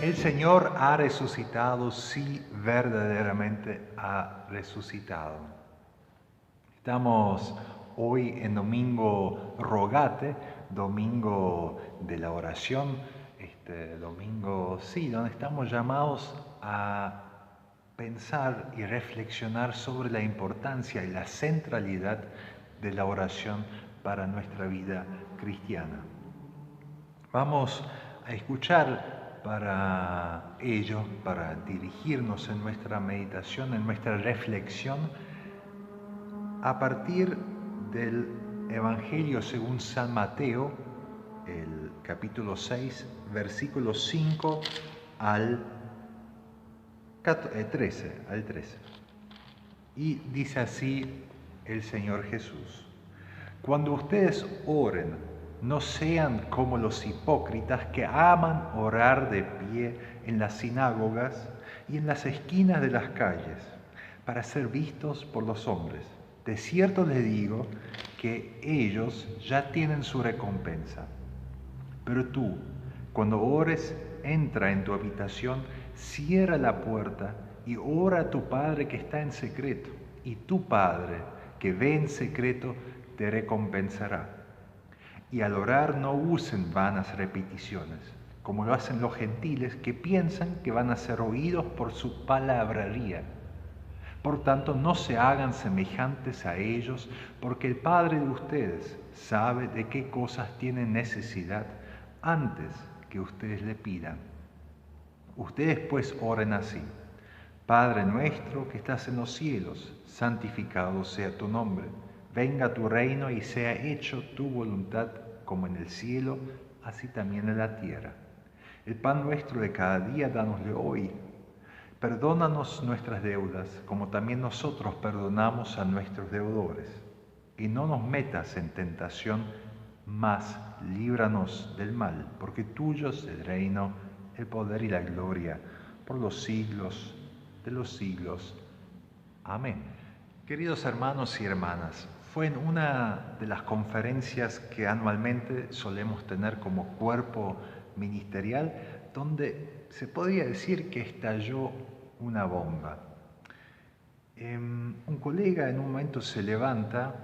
El Señor ha resucitado, sí, verdaderamente ha resucitado. Estamos hoy en Domingo Rogate, Domingo de la oración, domingo, sí, donde estamos llamados a pensar y reflexionar sobre la importancia y la centralidad de la oración para nuestra vida cristiana. Vamos a escuchar para ello, para dirigirnos en nuestra meditación, en nuestra reflexión, a partir del Evangelio según San Mateo, el capítulo 6, versículos 5 al 13. Y dice así el Señor Jesús: Cuando ustedes oren, no sean como los hipócritas que aman orar de pie en las sinagogas y en las esquinas de las calles, para ser vistos por los hombres. De cierto les digo que ellos ya tienen su recompensa. Pero tú, cuando ores, entra en tu habitación, cierra la puerta y ora a tu Padre que está en secreto, y tu Padre que ve en secreto te recompensará. Y al orar no usen vanas repeticiones, como lo hacen los gentiles que piensan que van a ser oídos por su palabrería. Por tanto, no se hagan semejantes a ellos, porque el Padre de ustedes sabe de qué cosas tienen necesidad antes que ustedes le pidan. Ustedes pues oren así: Padre nuestro que estás en los cielos, santificado sea tu nombre. Venga tu reino y sea hecho tu voluntad, como en el cielo, así también en la tierra. El pan nuestro de cada día dánosle hoy. Perdónanos nuestras deudas, como también nosotros perdonamos a nuestros deudores. Y no nos metas en tentación, mas líbranos del mal, porque tuyo es el reino, el poder y la gloria, por los siglos de los siglos. Amén. Queridos hermanos y hermanas, fue en una de las conferencias que anualmente solemos tener como cuerpo ministerial, donde se podría decir que estalló una bomba. Un colega en un momento se levanta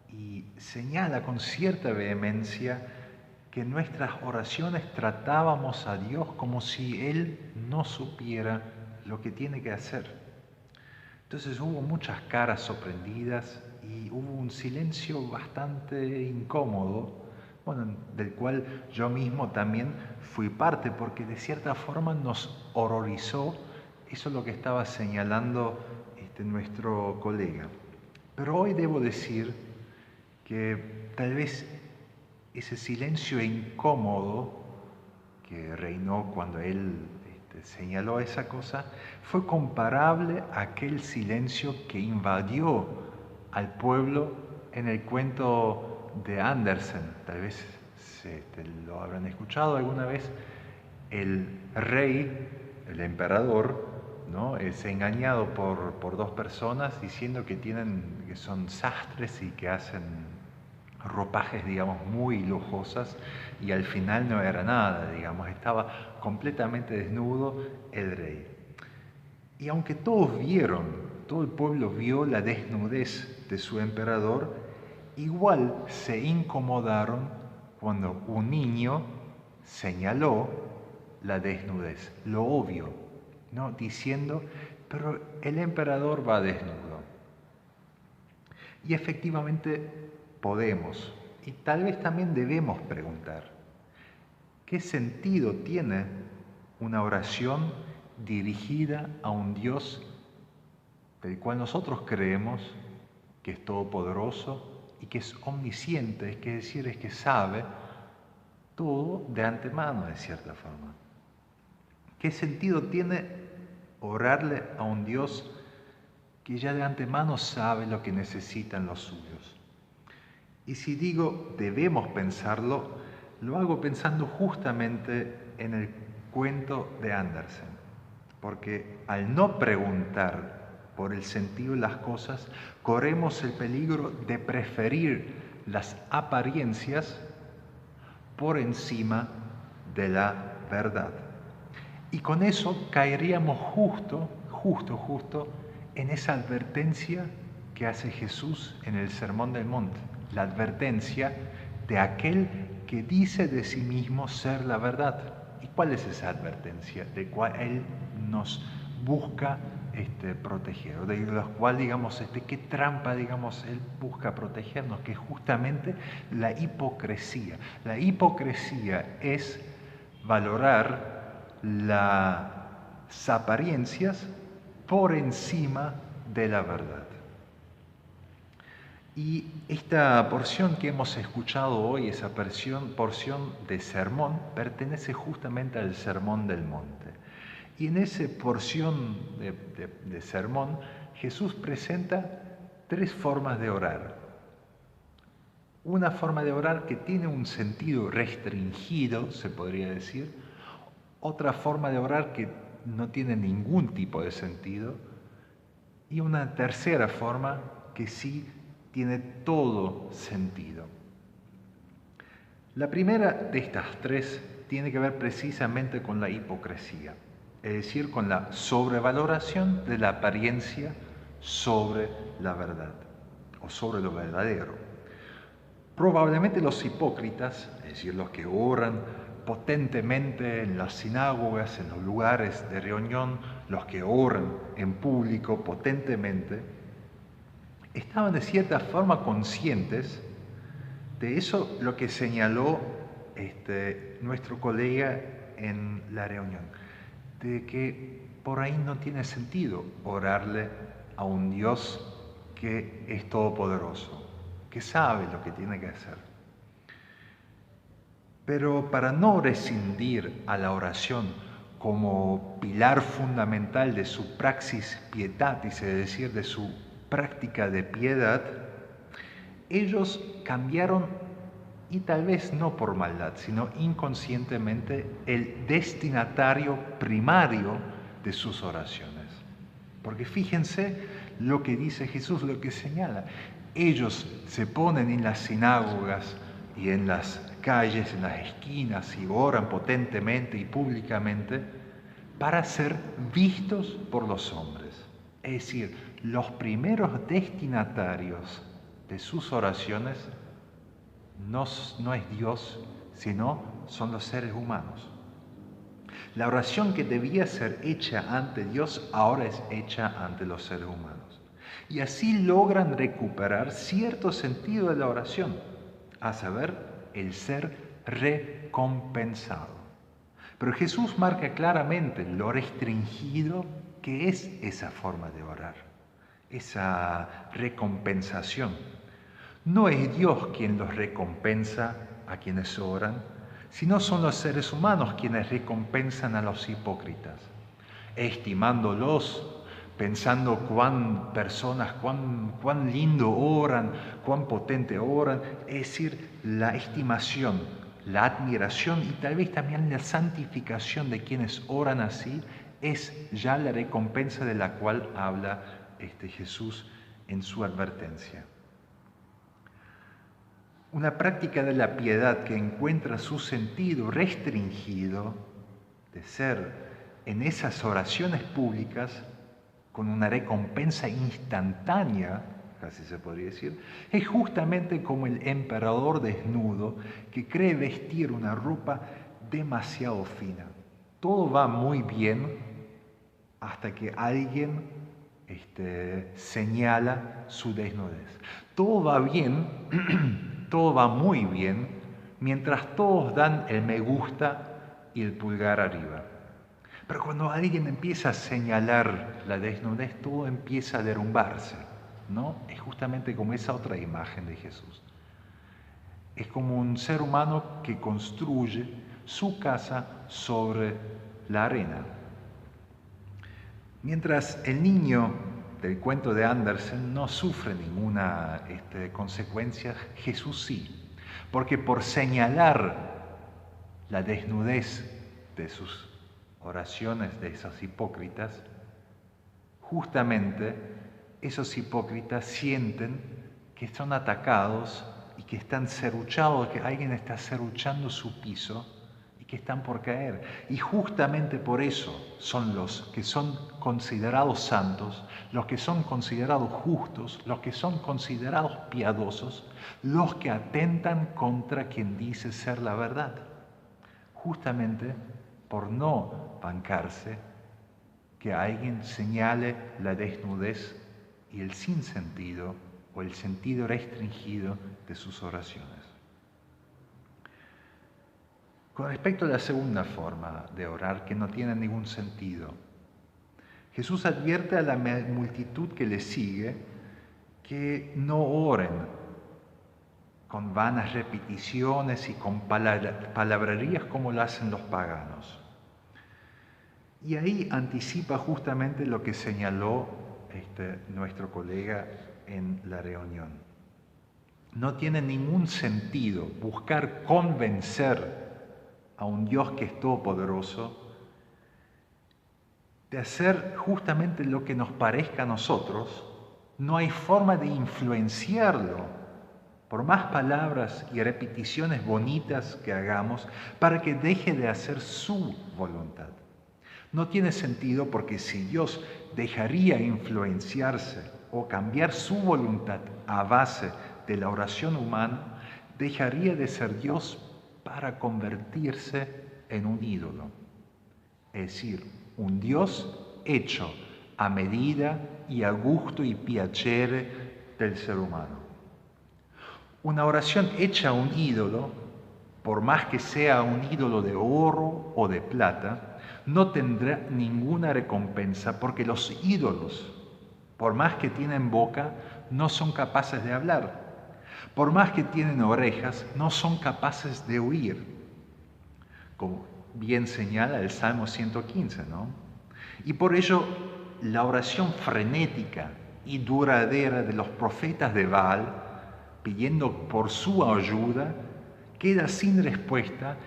y señala con cierta vehemencia que en nuestras oraciones tratábamos a Dios como si Él no supiera lo que tiene que hacer. Entonces hubo muchas caras sorprendidas y hubo un silencio bastante incómodo, bueno, del cual yo mismo también fui parte, porque de cierta forma nos horrorizó eso lo que estaba señalando nuestro colega. Pero hoy debo decir que tal vez ese silencio incómodo que reinó cuando él señaló esa cosa fue comparable a aquel silencio que invadió al pueblo en el cuento de Andersen. Tal vez lo habrán escuchado alguna vez. El rey, el emperador, ¿no? Es engañado por dos personas diciendo que son sastres y que hacen ropajes, digamos, muy lujosas, y al final no era nada, digamos, estaba completamente desnudo el rey. Y aunque todo el pueblo vio la desnudez de su emperador, igual se incomodaron cuando un niño señaló la desnudez, lo obvio, ¿no? Diciendo, pero el emperador va desnudo. Y efectivamente podemos, y tal vez también debemos preguntar, ¿qué sentido tiene una oración dirigida a un Dios del cual nosotros creemos que es todopoderoso y que es omnisciente, es decir, es que sabe todo de antemano, de cierta forma? ¿Qué sentido tiene orarle a un Dios que ya de antemano sabe lo que necesitan los suyos? Y si digo debemos pensarlo, lo hago pensando justamente en el cuento de Andersen. porque al no preguntar por el sentido de las cosas, corremos el peligro de preferir las apariencias por encima de la verdad. Y con eso caeríamos justo en esa advertencia que hace Jesús en el Sermón del Monte, la advertencia de aquel que dice de sí mismo ser la verdad. ¿Y cuál es esa advertencia? De cual Él nos busca proteger, o de la cual, qué trampa, Él busca protegernos, que es justamente la hipocresía. La hipocresía es valorar las apariencias por encima de la verdad. Y esta porción que hemos escuchado hoy, esa porción de sermón, pertenece justamente al Sermón del Monte. Y en esa porción de sermón, Jesús presenta 3 formas de orar. Una forma de orar que tiene un sentido restringido, se podría decir. Otra forma de orar que no tiene ningún tipo de sentido. Y una tercera forma que sí tiene todo sentido. La primera de estas 3 tiene que ver precisamente con la hipocresía, es decir, con la sobrevaloración de la apariencia sobre la verdad o sobre lo verdadero. Probablemente los hipócritas, es decir, los que oran potentemente en las sinagogas, en los lugares de reunión, los que oran en público potentemente, estaban de cierta forma conscientes de eso lo que señaló nuestro colega en la reunión, de que por ahí no tiene sentido orarle a un Dios que es todopoderoso, que sabe lo que tiene que hacer. Pero para no rescindir a la oración como pilar fundamental de su praxis pietatis, es decir, de su práctica de piedad, ellos cambiaron, y tal vez no por maldad, sino inconscientemente, el destinatario primario de sus oraciones. Porque fíjense lo que dice Jesús, lo que señala. Ellos se ponen en las sinagogas y en las calles, en las esquinas, y oran potentemente y públicamente para ser vistos por los hombres. Es decir, los primeros destinatarios de sus oraciones no es Dios, sino son los seres humanos. La oración que debía ser hecha ante Dios ahora es hecha ante los seres humanos. Y así logran recuperar cierto sentido de la oración, a saber, el ser recompensado. Pero Jesús marca claramente lo restringido que es esa forma de orar, esa recompensación. No es Dios quien los recompensa a quienes oran, sino son los seres humanos quienes recompensan a los hipócritas, estimándolos, pensando cuán lindo oran, cuán potente oran, es decir, la estimación, la admiración y tal vez también la santificación de quienes oran así es ya la recompensa de la cual habla Jesús en su advertencia. Una práctica de la piedad que encuentra su sentido restringido de ser en esas oraciones públicas con una recompensa instantánea, casi se podría decir, es justamente como el emperador desnudo que cree vestir una ropa demasiado fina. Todo va muy bien hasta que alguien señala su desnudez. Todo va bien, todo va muy bien, mientras todos dan el me gusta y el pulgar arriba. Pero cuando alguien empieza a señalar la desnudez, todo empieza a derrumbarse, ¿no? Es justamente como esa otra imagen de Jesús. Es como un ser humano que construye su casa sobre la arena. Mientras el niño del cuento de Andersen no sufre ninguna consecuencia, Jesús sí. Porque por señalar la desnudez de sus oraciones de esos hipócritas, justamente esos hipócritas sienten que son atacados y que están serruchados, que alguien está serruchando su piso y que están por caer. Y justamente por eso son los que son considerados santos, los que son considerados justos, los que son considerados piadosos, los que atentan contra quien dice ser la verdad. Justamente por no bancarse que alguien señale la desnudez y el sinsentido o el sentido restringido de sus oraciones. Con respecto a la segunda forma de orar, que no tiene ningún sentido, Jesús advierte a la multitud que le sigue que no oren con vanas repeticiones y con palabrerías como lo hacen los paganos. Y ahí anticipa justamente lo que señaló nuestro colega en la reunión. No tiene ningún sentido buscar convencer a un Dios que es todopoderoso de hacer justamente lo que nos parezca a nosotros. No hay forma de influenciarlo, por más palabras y repeticiones bonitas que hagamos, para que deje de hacer su voluntad. No tiene sentido porque si Dios dejaría influenciarse o cambiar su voluntad a base de la oración humana, dejaría de ser Dios para convertirse en un ídolo. Es decir, un Dios hecho a medida y a gusto y piacere del ser humano. Una oración hecha a un ídolo, por más que sea un ídolo de oro o de plata, no tendrá ninguna recompensa porque los ídolos, por más que tienen boca, no son capaces de hablar. Por más que tienen orejas, no son capaces de oír. Como bien señala el Salmo 115, ¿no? Y por ello, la oración frenética y duradera de los profetas de Baal, pidiendo por su ayuda, queda sin respuesta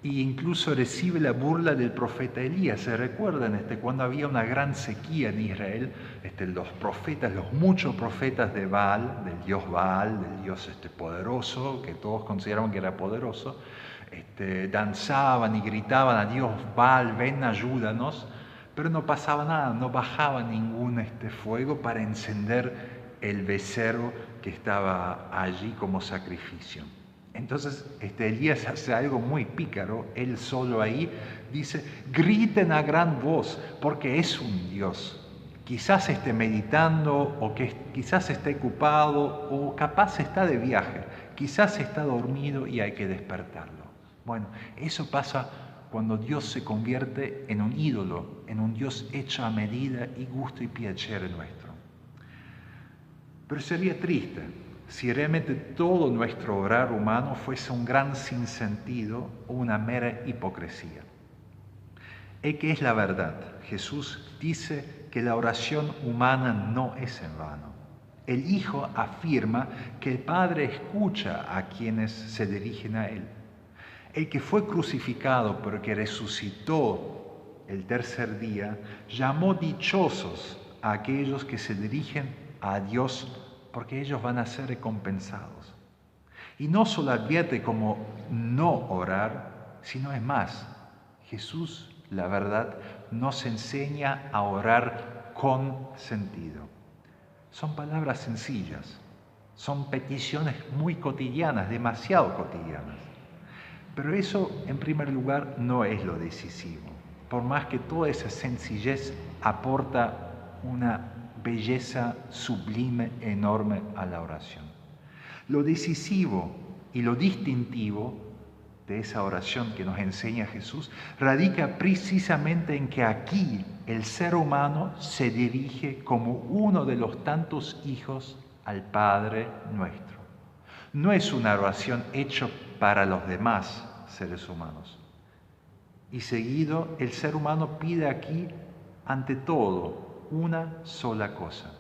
e incluso recibe la burla del profeta Elías. ¿Se recuerdan cuando había una gran sequía en Israel? Los profetas, los muchos profetas de Baal, del dios Baal, del dios poderoso, que todos consideraban que era poderoso, danzaban y gritaban a Dios Baal, ven, ayúdanos, pero no pasaba nada, no bajaba ningún fuego para encender el becerro que estaba allí como sacrificio. Entonces Elías hace algo muy pícaro, él solo ahí dice, griten a gran voz, porque es un Dios. Quizás esté meditando, o que quizás esté ocupado, o capaz está de viaje, quizás está dormido y hay que despertarlo. Bueno, eso pasa cuando Dios se convierte en un ídolo, en un Dios hecho a medida y gusto y piacere nuestro. Pero sería triste si realmente todo nuestro orar humano fuese un gran sinsentido o una mera hipocresía. ¿Qué es la verdad? Jesús dice que la oración humana no es en vano. El Hijo afirma que el Padre escucha a quienes se dirigen a Él. El que fue crucificado pero que resucitó el tercer día, llamó dichosos a aquellos que se dirigen a Dios porque ellos van a ser recompensados. Y no solo advierte como no orar, sino es más, Jesús, la verdad, nos enseña a orar con sentido. Son palabras sencillas, son peticiones muy cotidianas, demasiado cotidianas. Pero eso, en primer lugar, no es lo decisivo. Por más que toda esa sencillez aporta una belleza sublime, enorme a la oración. Lo decisivo y lo distintivo de esa oración que nos enseña Jesús radica precisamente en que aquí el ser humano se dirige como uno de los tantos hijos al Padre nuestro. No es una oración hecha para los demás seres humanos. Y seguido, el ser humano pide aquí, ante todo, una sola cosa.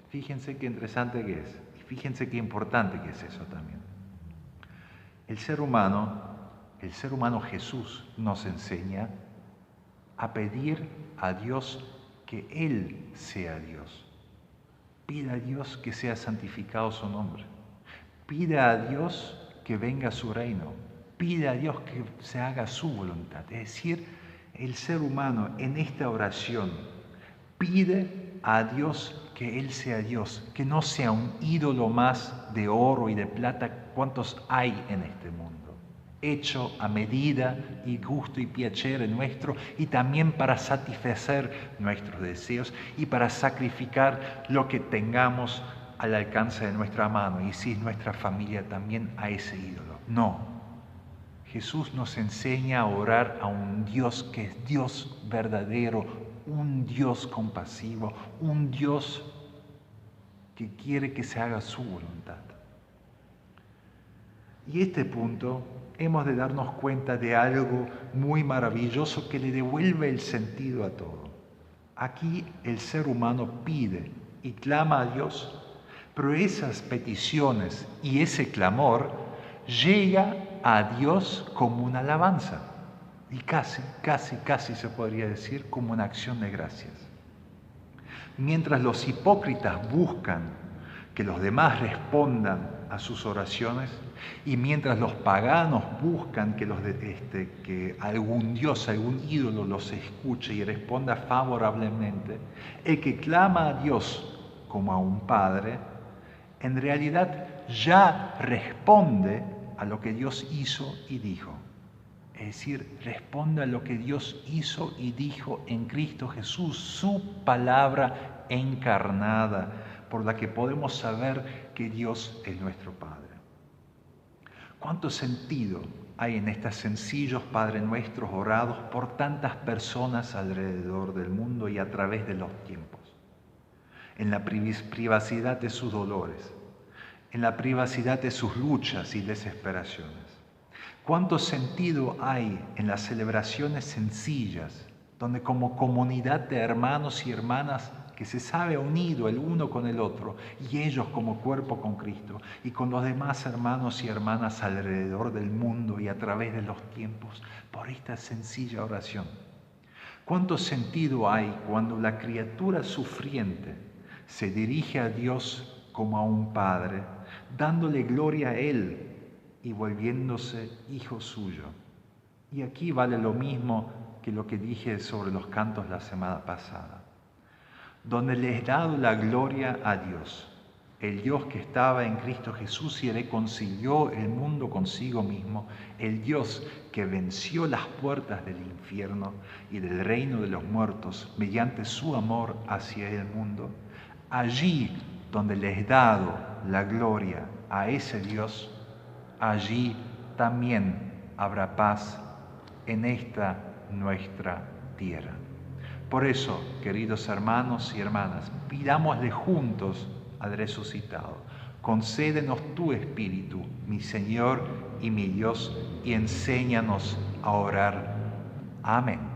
Fíjense qué interesante que es. Fíjense qué importante que es eso también. El ser humano Jesús nos enseña a pedir a Dios que Él sea Dios. Pide a Dios que sea santificado su nombre. Pide a Dios que venga su reino. Pide a Dios que se haga su voluntad. Es decir, el ser humano en esta oración pide a Dios que Él sea Dios, que no sea un ídolo más de oro y de plata, cuantos hay en este mundo, hecho a medida y gusto y piacere nuestro, y también para satisfacer nuestros deseos y para sacrificar lo que tengamos al alcance de nuestra mano, y si es nuestra familia también, a ese ídolo. No. Jesús nos enseña a orar a un Dios que es Dios verdadero, un Dios compasivo, un Dios que quiere que se haga su voluntad. Y este punto hemos de darnos cuenta de algo muy maravilloso que le devuelve el sentido a todo. Aquí el ser humano pide y clama a Dios, pero esas peticiones y ese clamor llega a Dios como una alabanza y casi se podría decir como una acción de gracias. Mientras los hipócritas buscan que los demás respondan a sus oraciones y mientras los paganos buscan que algún dios, algún ídolo los escuche y responda favorablemente, el que clama a Dios como a un padre, en realidad ya responde a lo que Dios hizo y dijo. Es decir, responde a lo que Dios hizo y dijo en Cristo Jesús, su palabra encarnada, por la que podemos saber que Dios es nuestro Padre. ¿Cuánto sentido hay en estos sencillos Padre Nuestros orados por tantas personas alrededor del mundo y a través de los tiempos? En la privacidad de sus dolores, en la privacidad de sus luchas y desesperaciones. ¿Cuánto sentido hay en las celebraciones sencillas, donde como comunidad de hermanos y hermanas que se sabe unido el uno con el otro, y ellos como cuerpo con Cristo, y con los demás hermanos y hermanas alrededor del mundo y a través de los tiempos, por esta sencilla oración? ¿Cuánto sentido hay cuando la criatura sufriente se dirige a Dios como a un Padre, dándole gloria a Él y volviéndose hijo suyo? Y aquí vale lo mismo que lo que dije sobre los cantos la semana pasada, donde le he dado la gloria a Dios, el Dios que estaba en Cristo Jesús y reconcilió el mundo consigo mismo, el Dios que venció las puertas del infierno y del reino de los muertos mediante su amor hacia el mundo. Allí donde le he dado la gloria a ese Dios, allí también habrá paz en esta nuestra tierra. Por eso, queridos hermanos y hermanas, pidámosle juntos al resucitado: concédenos tu Espíritu, mi Señor y mi Dios, y enséñanos a orar. Amén.